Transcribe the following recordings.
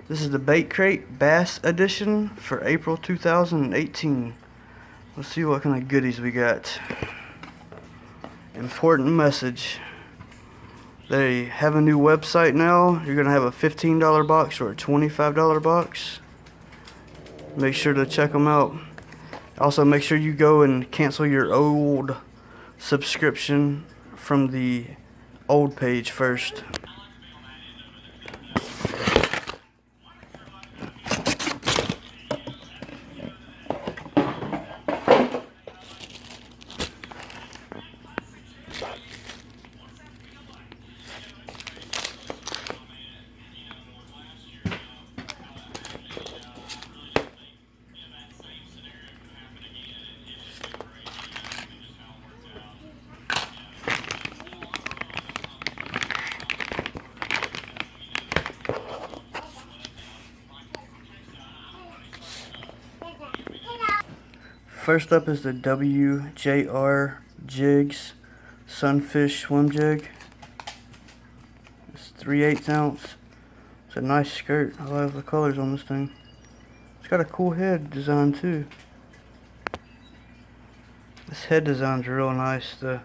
This is the Bait Crate Bass Edition for April 2018. Let's see what kind of goodies we got. Important message. They have a new website now. You're going to have a $15 box or a $25 box. Make sure to check them out. Also, make sure you go and cancel your old subscription from the old page first. First up is the WJR Jigs Sunfish Swim Jig. It's 3/8 ounce. It's a nice skirt. I love the colors on this thing. It's got a cool head design too. This head design's real nice. The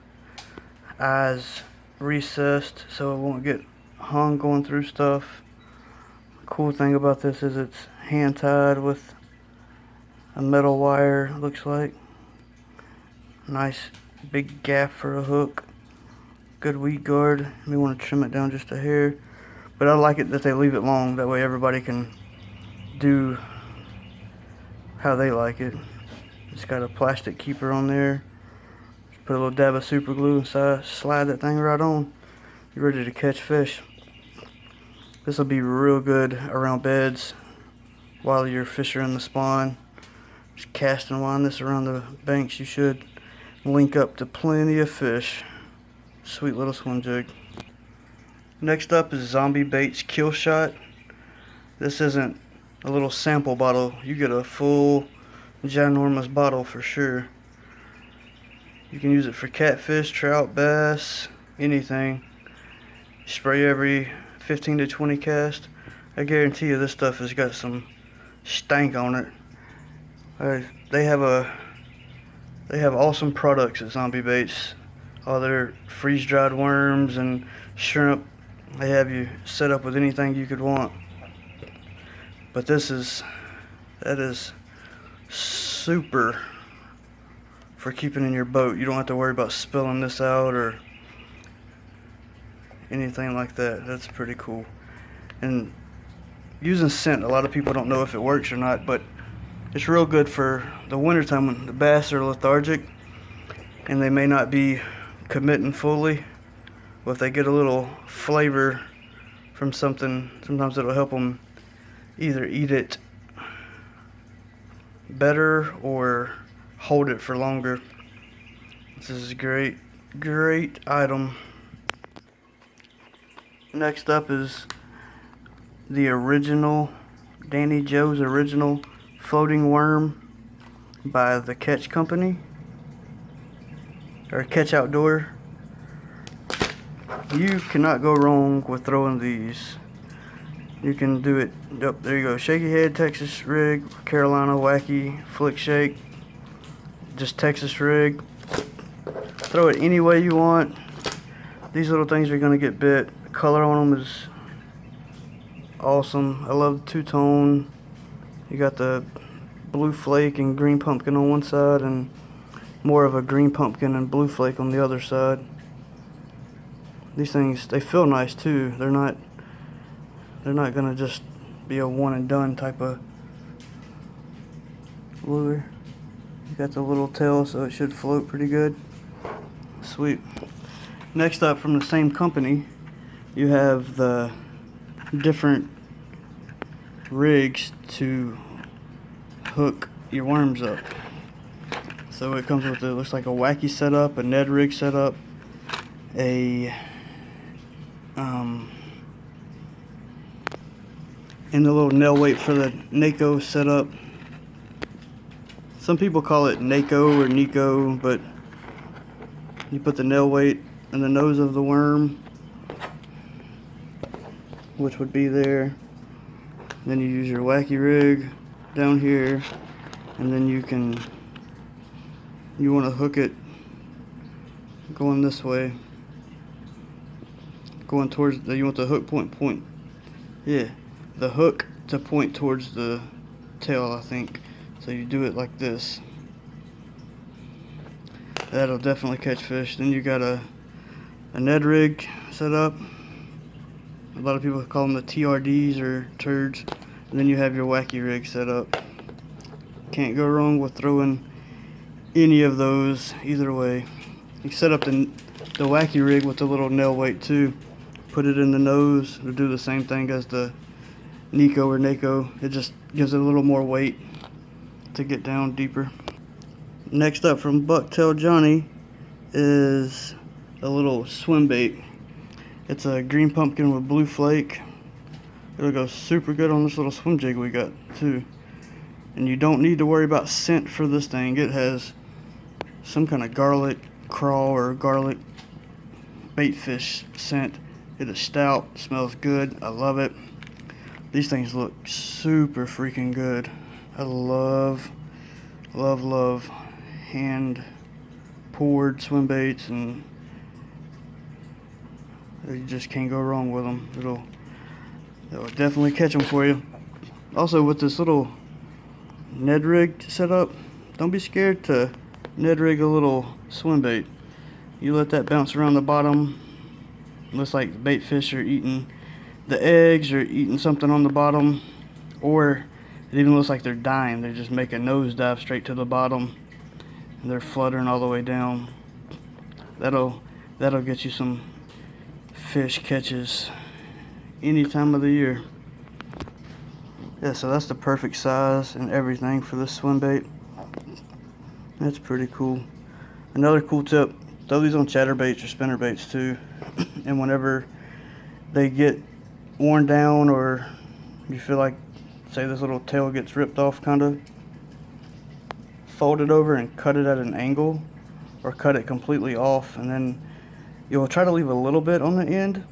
eyes recessed so it won't get hung going through stuff. Cool thing about this is it's hand tied with a metal wire, looks like. Nice big gaff for a hook. Good weed guard. You may want to trim it down just a hair. But I like it that they leave it long. That way everybody can do how they like it. It's got a plastic keeper on there. Just put a little dab of super glue inside. Slide that thing right on. You're ready to catch fish. This will be real good around beds while your fish are in the spawn. Just cast and wind this around the banks. You should link up to plenty of fish. Sweet little swim jig. Next up is Zombie Baits Kill Shot. This isn't a little sample bottle. You get a full ginormous bottle for sure. You can use it for catfish, trout, bass, anything. Spray every 15 to 20 cast. I guarantee you this stuff has got some stank on it. They have awesome products at Zombie Baits. All their freeze-dried worms and shrimp. They have you set up with anything you could want. But that is super for keeping in your boat. You don't have to worry about spilling this out or anything like that. That's pretty cool. And using scent, a lot of people don't know if it works or not, but it's real good for the wintertime when the bass are lethargic and they may not be committing fully. Well, if they get a little flavor from something, sometimes it'll help them either eat it better or hold it for longer. This is a great item. Next up is the original Danny Joe's original floating worm by the Catch Company, or Catch Outdoor. You cannot go wrong with throwing these. You can do it. Yep, there you go. Shaky head, Texas rig, Carolina wacky, flick shake, just Texas rig. Throw it any way you want. These little things are gonna get bit. The color on them is awesome. I love the two-tone. You got the blue flake and green pumpkin on one side and more of a green pumpkin and blue flake on the other side. These things, they feel nice too. They're not gonna just be a one and done type of lure. You got the little tail, so it should float pretty good. Sweet. Next up, from the same company, you have the different rigs to hook your worms up. So it comes with, it looks like a wacky setup, a Ned rig setup, and the little nail weight for the NACO setup. Some people call it NACO or Nico, but you put the nail weight in the nose of the worm, which would be there. Then you use your wacky rig down here, and then you want to hook it going this way, going towards you want the hook the hook to point towards the tail, I think. So you do it like this. That'll definitely catch fish. Then you got a Ned rig set up. A lot of people call them the TRDs or turds. And then you have your wacky rig set up. Can't go wrong with throwing any of those either way. You set up the wacky rig with the little nail weight too. Put it in the nose. It'll do the same thing as the Neko or Nako. It just gives it a little more weight to get down deeper. Next up from Bucktail Johnny is a little swim bait. It's a green pumpkin with blue flake. It'll go super good on this little swim jig we got too. And you don't need to worry about scent for this thing. It has some kind of garlic crawl or garlic bait fish scent. It is stout, smells good, I love it. These things look super freaking good. I love hand poured swim baits, and you just can't go wrong with them. It'll definitely catch them for you. Also, with this little Ned rig setup, don't be scared to Ned rig a little swim bait. You let that bounce around the bottom. Looks like the bait fish are eating the eggs or eating something on the bottom, or it even looks like they're dying. They're just making a nosedive straight to the bottom, and they're fluttering all the way down. That'll get you some fish catches any time of the year. Yeah, so that's the perfect size and everything for this swim bait. That's pretty cool. Another cool tip, throw these on chatterbaits or spinnerbaits too. And whenever they get worn down, or you feel like, say this little tail gets ripped off, kind of fold it over and cut it at an angle, or cut it completely off, and then you'll try to leave a little bit on the end,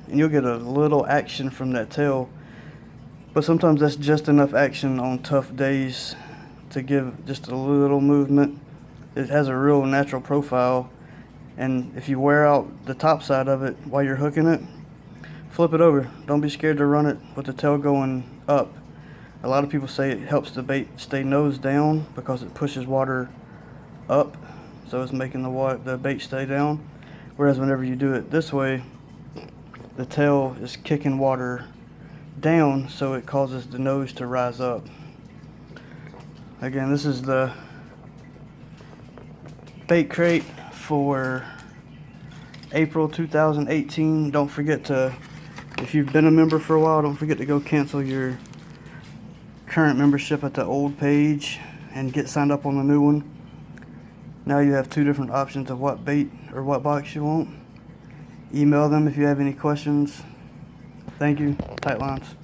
and you'll get a little action from that tail. But sometimes that's just enough action on tough days to give just a little movement. It has a real natural profile, and if you wear out the top side of it while you're hooking it, flip it over. Don't be scared to run it with the tail going up. A lot of people say it helps the bait stay nose down because it pushes water up, so it's making the bait stay down. Whereas whenever you do it this way, the tail is kicking water down, so it causes the nose to rise up. Again, this is the bait crate for April 2018. Don't forget to, if you've been a member for a while, don't forget to go cancel your current membership at the old page and get signed up on the new one. Now you have 2 different options of what bait or what box you want. Email them if you have any questions. Thank you. Tight lines.